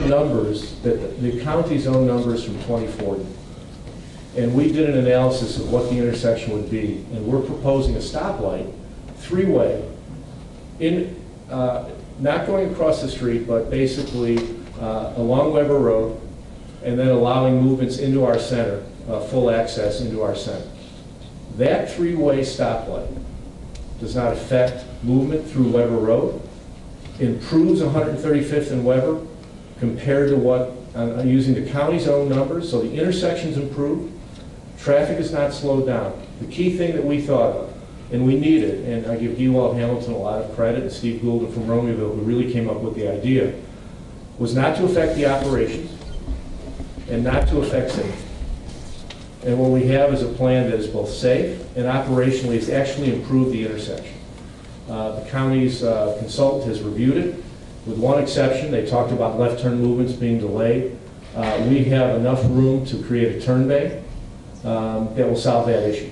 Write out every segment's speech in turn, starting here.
numbers, that the county's own numbers from 2040. And we did an analysis of what the intersection would be, and we're proposing a stoplight, three-way, not going across the street, but basically along Weber Road, and then allowing movements into our center, full access into our center. That three-way stoplight does not affect movement through Weber Road, improves 135th and Weber compared to what, using the county's own numbers, so the intersection's improved, traffic is not slowed down. The key thing that we thought of, and we needed, and I give Ewald Hamilton a lot of credit, and Steve Goulden from Romeoville, who really came up with the idea, was not to affect the operations and not to affect safety. And what we have is a plan that is both safe and operationally has actually improved the intersection. The county's consultant has reviewed it. With one exception, they talked about left turn movements being delayed. We have enough room to create a turn bay that will solve that issue.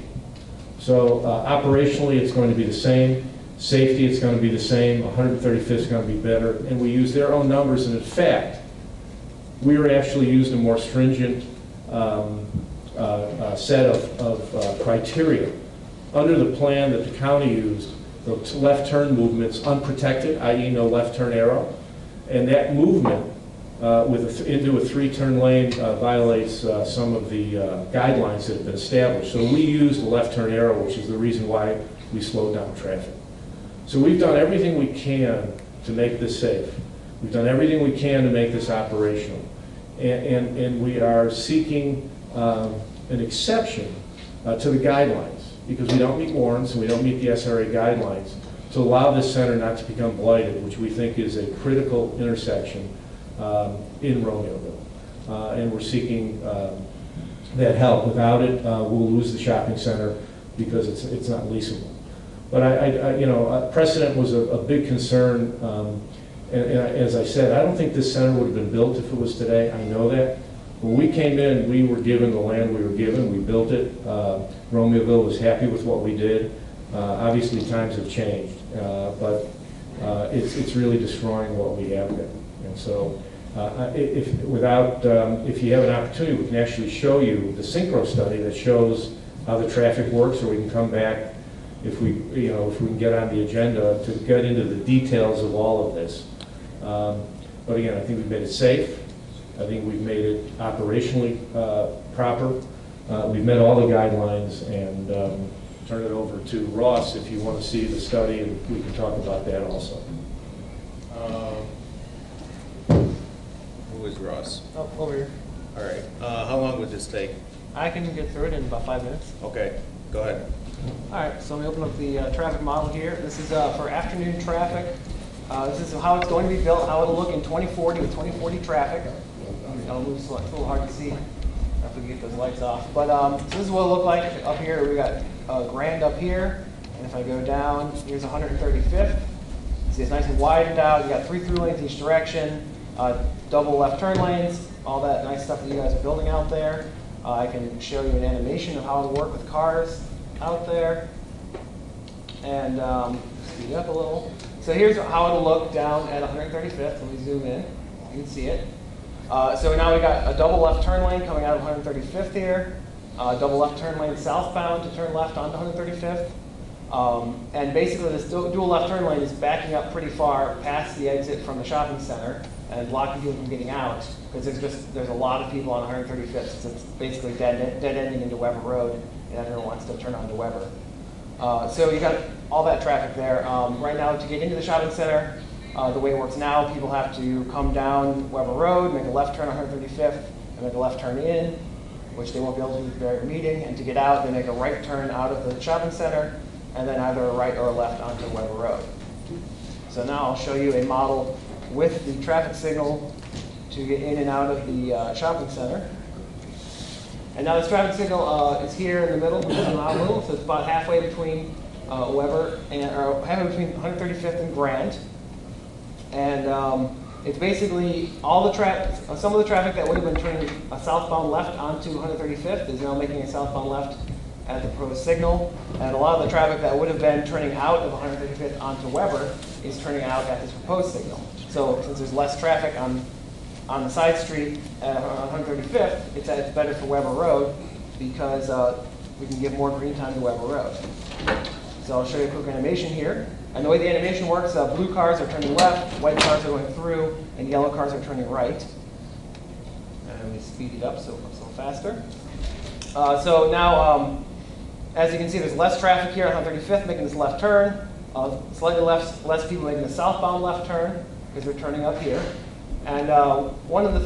So operationally, it's going to be the same. Safety, it's going to be the same. 135th is going to be better. And we use their own numbers. And in fact, we were actually used a more stringent set of criteria. Under the plan that the county used, the left turn movement's unprotected, i.e. no left turn arrow. And that movement into a three-turn lane violates some of the guidelines that have been established. So we used the left turn arrow, which is the reason why we slowed down traffic. So we've done everything we can to make this safe. We've done everything we can to make this operational. And we are seeking an exception to the guidelines, because we don't meet warrants and we don't meet the SRA guidelines, to allow this center not to become blighted, which we think is a critical intersection in Romeoville. And we're seeking that help. Without it, we'll lose the shopping center because it's not leasable. But precedent was a big concern. And as I said, I don't think this center would have been built if it was today. I know that. When we came in, we were given the land we were given. We built it. Romeoville was happy with what we did. Obviously, times have changed, but it's really destroying what we have there. And so, if you have an opportunity, we can actually show you the Synchro study that shows how the traffic works, or we can come back if we can get on the agenda to get into the details of all of this. But again, I think we've made it safe. I think we've made it operationally proper. We've met all the guidelines, and turn it over to Ross if you want to see the study, and we can talk about that also. Who is Ross? Oh, over here. All right. How long would this take? I can get through it in about 5 minutes. Okay, go ahead. All right, so let me open up the traffic model here. This is for afternoon traffic. This is how it's going to be built, how it'll look in 2040 with 2040 traffic. I'll move so it's a little hard to see if we can get those lights off. But so this is what it'll look like up here. We got Grand up here, and if I go down, here's 135th. See, it's nice and widened out. You got 3 through lanes each direction, double left turn lanes, all that nice stuff that you guys are building out there. I can show you an animation of how it'll work with cars out there. And speed up a little. So here's how it'll look down at 135th. Let me zoom in. You can see it. So now we got a double left turn lane coming out of 135th here. Double left turn lane southbound to turn left onto 135th. And basically this dual left turn lane is backing up pretty far past the exit from the shopping center and blocking people from getting out, because there's a lot of people on 135th, so it's basically dead ending into Weber Road, and everyone wants to turn onto Weber. So you got all that traffic there. Right now, to get into the shopping center, the way it works now, people have to come down Weber Road, make a left turn on 135th, and make a left turn in, which they won't be able to do at their meeting. And to get out, they make a right turn out of the shopping center, and then either a right or a left onto Weber Road. So now I'll show you a model with the traffic signal to get in and out of the shopping center. And now this traffic signal is here in the middle, which is not little, so it's about halfway between Weber and, or halfway between 135th and Grand. And it's basically all the traffic, some of the traffic that would have been turning a southbound left onto 135th is now making a southbound left at the proposed signal. And a lot of the traffic that would have been turning out of 135th onto Weber is turning out at this proposed signal. So since there's less traffic on on the side street on 135th, it's better for Weber Road because we can give more green time to Weber Road. So I'll show you a quick animation here. And the way the animation works, blue cars are turning left, white cars are going through, and yellow cars are turning right. And we speed it up so it goes a little faster. So now, as you can see, there's less traffic here on 135th making this left turn. Slightly less people making the southbound left turn because they're turning up here. And one of the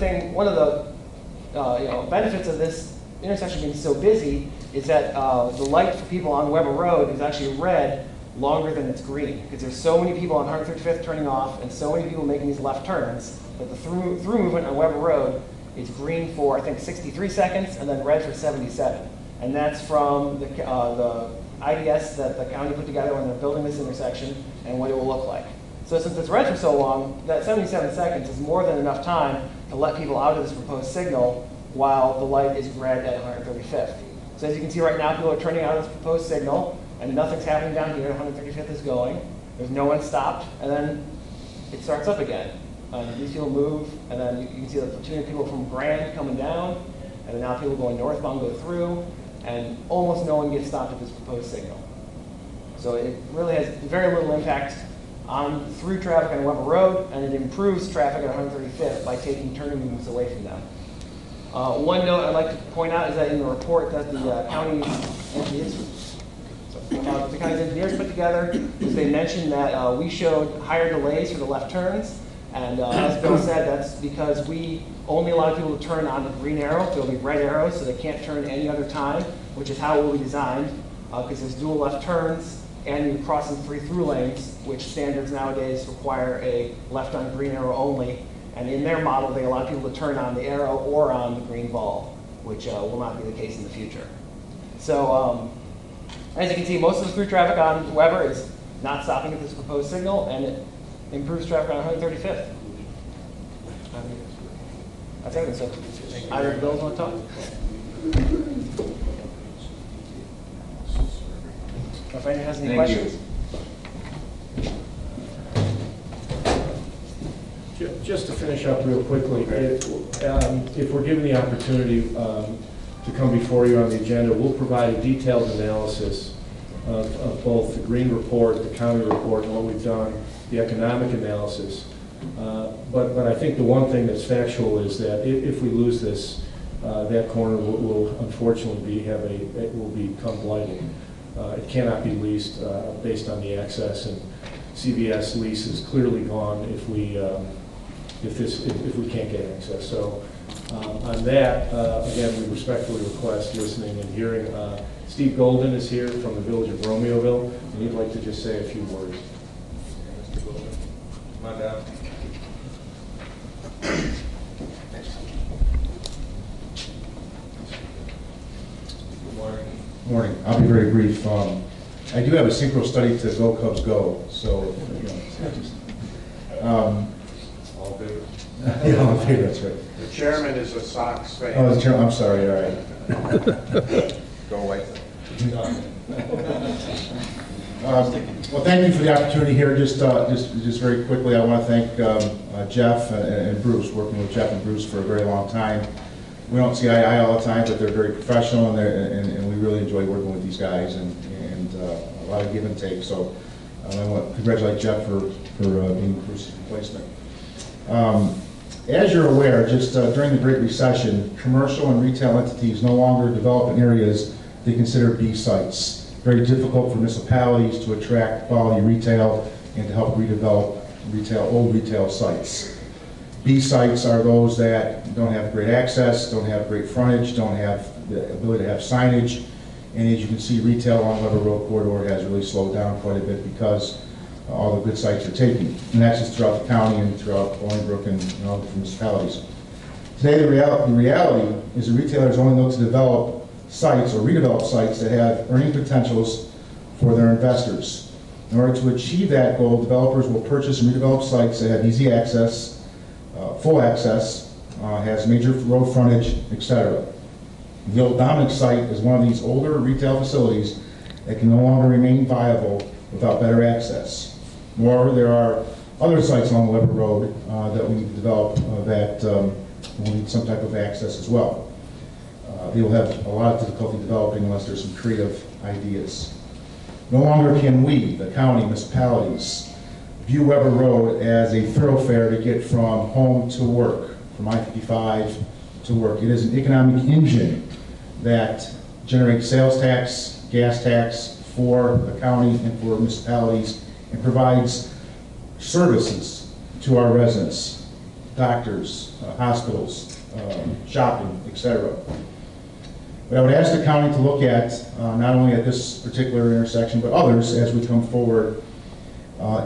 benefits of this intersection being so busy is that the light for people on Weber Road is actually red longer than it's green because there's so many people on 135th turning off and so many people making these left turns that the through movement on Weber Road is green for, I think, 63 seconds and then red for 77. And that's from the IDS that the county put together when they're building this intersection and what it will look like. So since it's red for so long, that 77 seconds is more than enough time to let people out of this proposed signal while the light is red at 135th. So as you can see right now, people are turning out of this proposed signal and nothing's happening down here. 135th is going. There's no one stopped, and then it starts up again. These people move, and then you can see the platoon of people from Grand coming down, and then now people going northbound go through, and almost no one gets stopped at this proposed signal. So it really has very little impact on through traffic on Weber Road, and it improves traffic at 135th by taking turning movements away from them. One note I'd like to point out is that in the report that the county's engineers put together, is they mentioned that we showed higher delays for the left turns. And as Bill said, that's because we only allow people to turn on the green arrow. There'll be red arrows, so they can't turn any other time, which is how it will be designed, because there's dual left turns, and you're crossing 3 through lanes, which standards nowadays require a left on green arrow only. And in their model, they allow people to turn on the arrow or on the green ball, which will not be the case in the future. So as you can see, most of the through traffic on Weber is not stopping at this proposed signal, and it improves traffic on 135th. That's everything. So, either Bill want to talk? If anyone has any questions. Just to finish up real quickly, if we're given the opportunity to come before you on the agenda, we'll provide a detailed analysis of both the green report, the county report, and what we've done, the economic analysis. But I think the one thing that's factual is that if we lose this, that corner will unfortunately will become blighted. It cannot be leased based on the access, and CVS lease is clearly gone if we can't get access. So on that, again, we respectfully request listening and hearing. Steve Golden is here from the village of Romeoville, and he'd like to just say a few words. Mr. Golden, come on down. Good morning. Morning. I'll be very brief. I do have a synchro study to Go Cubs Go, so All good. yeah, all in favor, that's right. The chairman is a Sox fan. Oh, the chairman, I'm sorry. All right. Go White. Well, thank you for the opportunity here. Just very quickly, I want to thank Jeff and Bruce. Working with Jeff and Bruce for a very long time. We don't see eye to eye all the time, but they're very professional, and we really enjoy working with these guys, and a lot of give and take. So I want to congratulate Jeff for being Bruce's replacement. As you're aware, just during the Great Recession, commercial and retail entities no longer develop in areas they consider B sites. Very difficult for municipalities to attract quality retail and to help redevelop old retail sites. B sites are those that don't have great access, don't have great frontage, don't have the ability to have signage, and as you can see, retail on Weber Road corridor has really slowed down quite a bit because all the good sites are taken. And that's just throughout the county and throughout Bolingbrook and all the municipalities. Today, the reality is that retailers only look to develop sites or redevelop sites that have earning potentials for their investors. In order to achieve that goal, developers will purchase and redevelop sites that have easy access, full access, has major road frontage, etc. The Old Dominick site is one of these older retail facilities that can no longer remain viable without better access. Moreover, there are other sites along Weber Road that we need to develop that will need some type of access as well. They will have a lot of difficulty developing unless there's some creative ideas. No longer can we, the county, municipalities, view Weber Road as a thoroughfare to get from home to work, from I-55 to work. It is an economic engine that generates sales tax, gas tax for the county and for municipalities, and provides services to our residents, doctors, hospitals, shopping, etc. But I would ask the county to look at, not only at this particular intersection, but others as we come forward,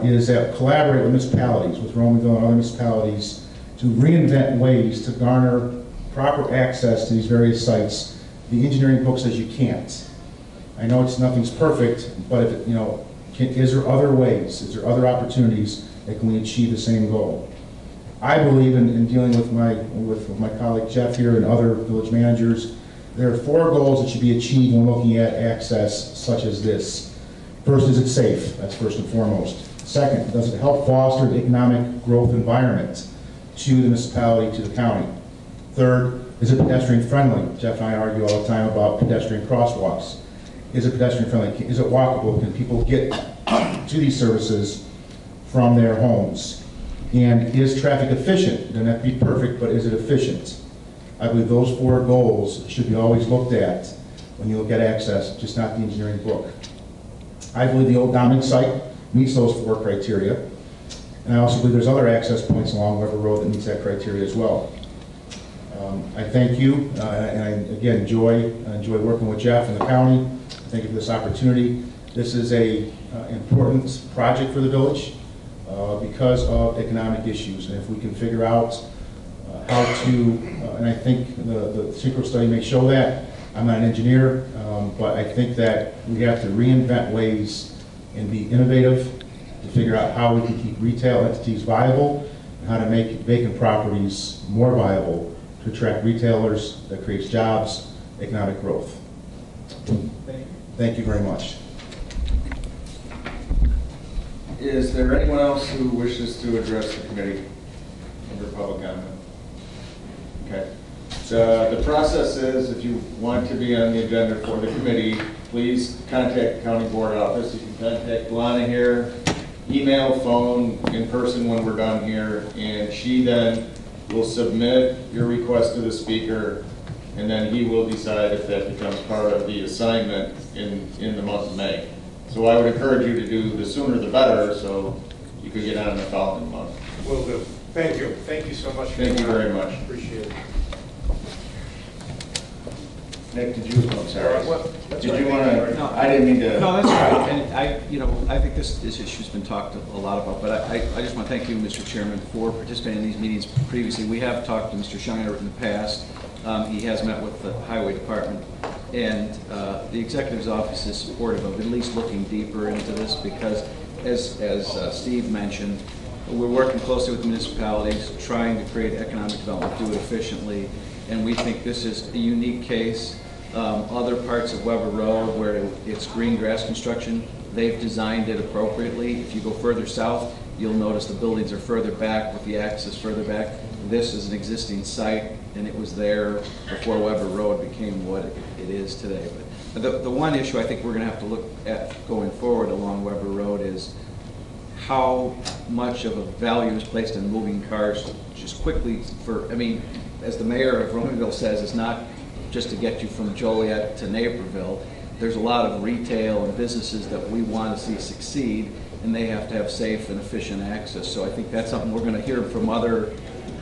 is that collaborate with municipalities, with Romanville and other municipalities, to reinvent ways to garner proper access to these various sites. The engineering book says you can't. I know nothing's perfect, but if it, is there other ways? Is there other opportunities that can we achieve the same goal? I believe in dealing with my colleague Jeff here and other village managers, there are 4 goals that should be achieved when looking at access such as this. First, is it safe? That's first and foremost. Second, does it help foster the economic growth environment to the municipality, to the county? Third, is it pedestrian friendly? Jeff and I argue all the time about pedestrian crosswalks. Is it pedestrian friendly? Is it walkable? Can people get to these services from their homes? And is traffic efficient? Doesn't have to be perfect, but is it efficient? I believe those 4 goals should be always looked at when you look at access, just not the engineering book. I believe the old Dominic site meets those 4 criteria. And I also believe there's other access points along Weber Road that meets that criteria as well. I thank you, and I again enjoy working with Jeff and the county. Thank you for this opportunity. This is a important project for the village because of economic issues. And if we can figure out how to, and I think the secret study may show that. I'm not an engineer, but I think that we have to reinvent ways and be innovative to figure out how we can keep retail entities viable and how to make vacant properties more viable to attract retailers that creates jobs, economic growth. Thank you very much. Is there anyone else who wishes to address the committee under public comment? Okay. So the process is, if you want to be on the agenda for the committee, please contact the county board office. You can contact Lana here, email, phone, in person when we're done here, and she then will submit your request to the speaker, and then he will decide if that becomes part of the assignment in the month of May. So I would encourage you to do the sooner the better, so you could get on in the following month. Will do. Thank you. Thank you so much. Thank you very much. Appreciate it. Nick, did you, I'm sorry. Well, that's Did all you right. want to, No. I didn't mean to. No, that's right, and I think this issue's been talked a lot about, but I just want to thank you, Mr. Chairman, for participating in these meetings previously. We have talked to Mr. Shiner in the past. He has met with the Highway Department, and the Executive's Office is supportive of at least looking deeper into this because, as Steve mentioned, we're working closely with municipalities, trying to create economic development, do it efficiently, and we think this is a unique case. Other parts of Weber Road where it's green grass construction, they've designed it appropriately. If you go further south, you'll notice the buildings are further back with the access further back. This is an existing site, and it was there before Weber Road became what it is today. But the one issue I think we're going to have to look at going forward along Weber Road is how much of a value is placed on moving cars just quickly as the mayor of Romanville says, it's not just to get you from Joliet to Naperville. There's a lot of retail and businesses that we want to see succeed, and they have to have safe and efficient access. So I think that's something we're going to hear from other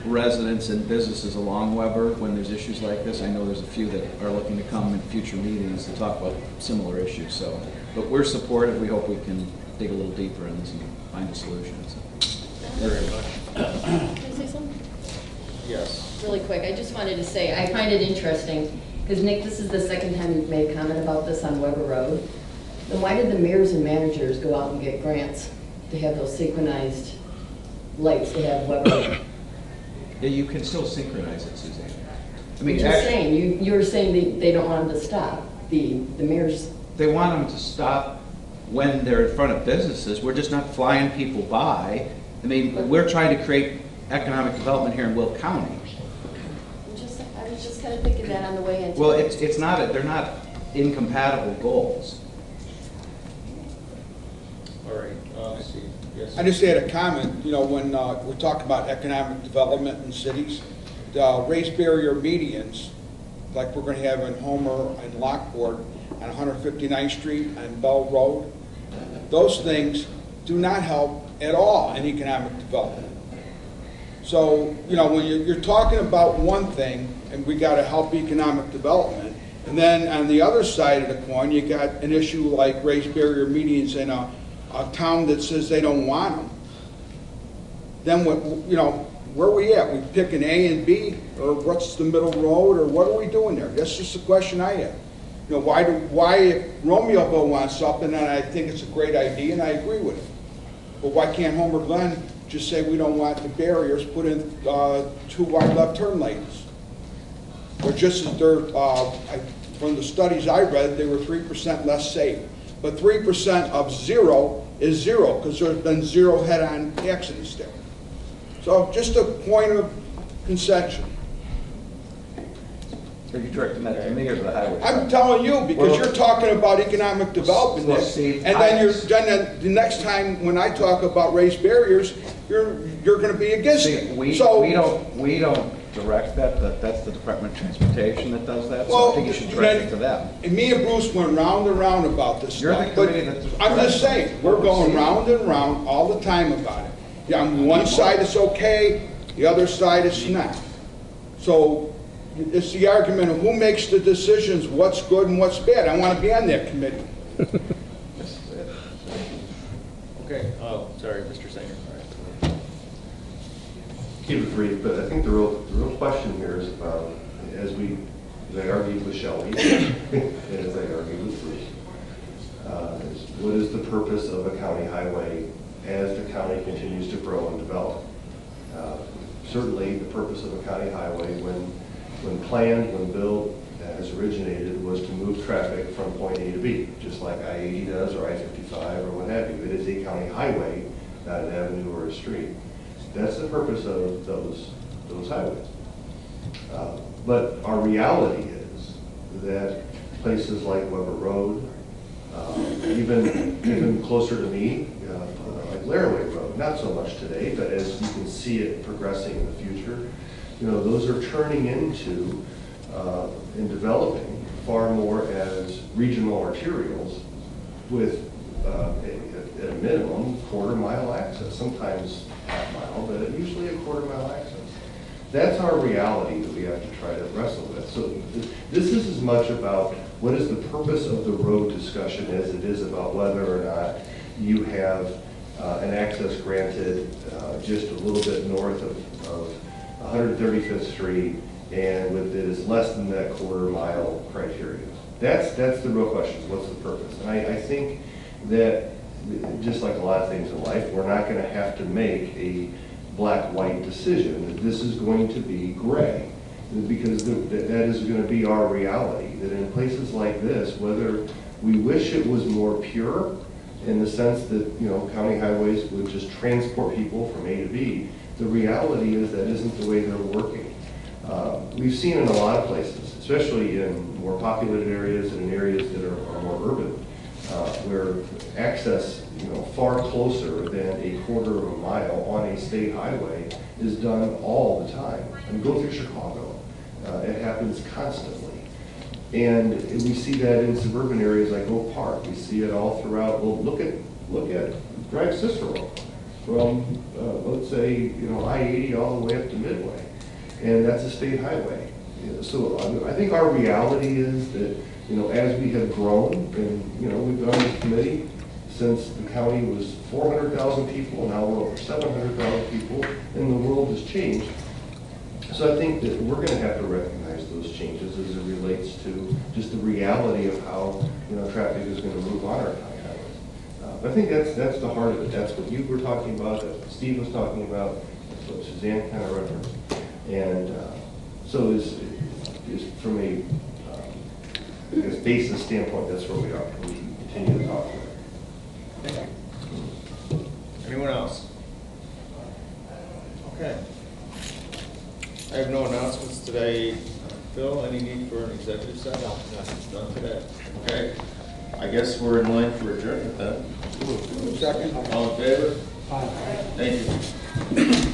residents and businesses along Weber when there's issues like this. I know there's a few that are looking to come in future meetings to talk about similar issues. So, but we're supportive. We hope we can dig a little deeper in this and find a solution. So. Very much. Can I say something? Yes. Really quick, I just wanted to say, I find it interesting, because Nick, this is the second time you've made a comment about this on Weber Road. Then why did the mayors and managers go out and get grants to have those synchronized lights to have Weber Road? Yeah, you can still synchronize it, Suzanne. I'm just saying, you were saying they don't want them to stop, the mayors. They want them to stop when they're in front of businesses. We're just not flying people by I mean, we're trying to create economic development here in Will County. I was just kind of thinking that on the way in. Well, it's not, they're not incompatible goals. All right, Steve, yes. I just had a comment, you know, when we're talking about economic development in cities, the race barrier medians, like we're going to have in Homer and Lockport on 159th Street and Bell Road, those things do not help at all in economic development. So, you know, when you're talking about one thing, and we got to help economic development, and then on the other side of the coin, you got an issue like race barrier medians in a town that says they don't want them. Then, what, you know, where are we at? We pick an A and B, or what's the middle road, or what are we doing there? That's just a question I have. You know, why if Romeoville wants something, and I think it's a great idea, and I agree with it, but why can't Homer Glen just say we don't want the barriers, put in 2 wide left turn lanes? Or just as they're, from the studies I read, they were 3% less safe. But 3% of 0 is 0, because there's been 0 head-on accidents there. So just a point of conception. Are you directing that to me or the highway? I'm telling you, because you're talking about economic development, Well, Nick, Steve, and then the next time when I talk about race barriers, you're going to be against See, it. we don't direct that. That's the Department of Transportation that does that. So I think you should direct it to them. And me and Bruce went round and round about this You're stuff. the But committee that's I'm just directing. saying, we're going round and round all the time about it. Yeah, on one side it's okay, the other side it's not. So it's the argument of who makes the decisions, what's good and what's bad. I want to be on that committee. Okay, oh, sorry, Mr. Sanger. Keep it brief, but I think the real question here is about, as I argued with Shelley, and as I argued with Bruce, is what is the purpose of a county highway as the county continues to grow and develop? Certainly, the purpose of a county highway, when planned, when built, as originated, was to move traffic from point A to B, just like I-80 does, or I-55, or what have you. It is a county highway, not an avenue or a street. That's the purpose of those highways. But our reality is that places like Weber Road, even closer to me, like Laraway Road, not so much today, but as you can see it progressing in the future, you know, those are turning into and developing far more as regional arterials with at a minimum quarter-mile access, sometimes half-mile, but usually a quarter-mile access. That's our reality that we have to try to wrestle with. So this is as much about what is the purpose of the road discussion as it is about whether or not you have an access granted just a little bit north of 135th Street and with it is less than that quarter-mile criteria. That's the real question, what's the purpose? And I think that just like a lot of things in life, we're not going to have to make a black-white decision that this is going to be gray, because that is going to be our reality, that in places like this, whether we wish it was more pure in the sense that, you know, county highways would just transport people from A to B, the reality is that isn't the way they're working. We've seen in a lot of places, especially in more populated areas and in areas that are more urban, where access, you know, far closer than a quarter of a mile on a state highway is done all the time. And go through Chicago. It happens constantly. And we see that in suburban areas like Oak Park. We see it all throughout. Well, look at Drive Cicero from, let's say, you know, I-80 all the way up to Midway. And that's a state highway. So I think our reality is that, you know, as we have grown, and, you know, we've been on this committee since the county was 400,000 people, now we're over 700,000 people, and the world has changed. So I think that we're going to have to recognize those changes as it relates to just the reality of how, you know, traffic is going to move on our county highways. But I think that's the heart of it. That's what you were talking about, that Steve was talking about, that's what Suzanne kind of referenced. And so is from a I guess basis standpoint, that's where we are. We can continue to talk about it. Thank you. Anyone else? Okay. I have no announcements today. Phil, any need for an executive session? No, none today. Okay. I guess we're in line for adjournment then. Second. All in favor? Aye. Thank you.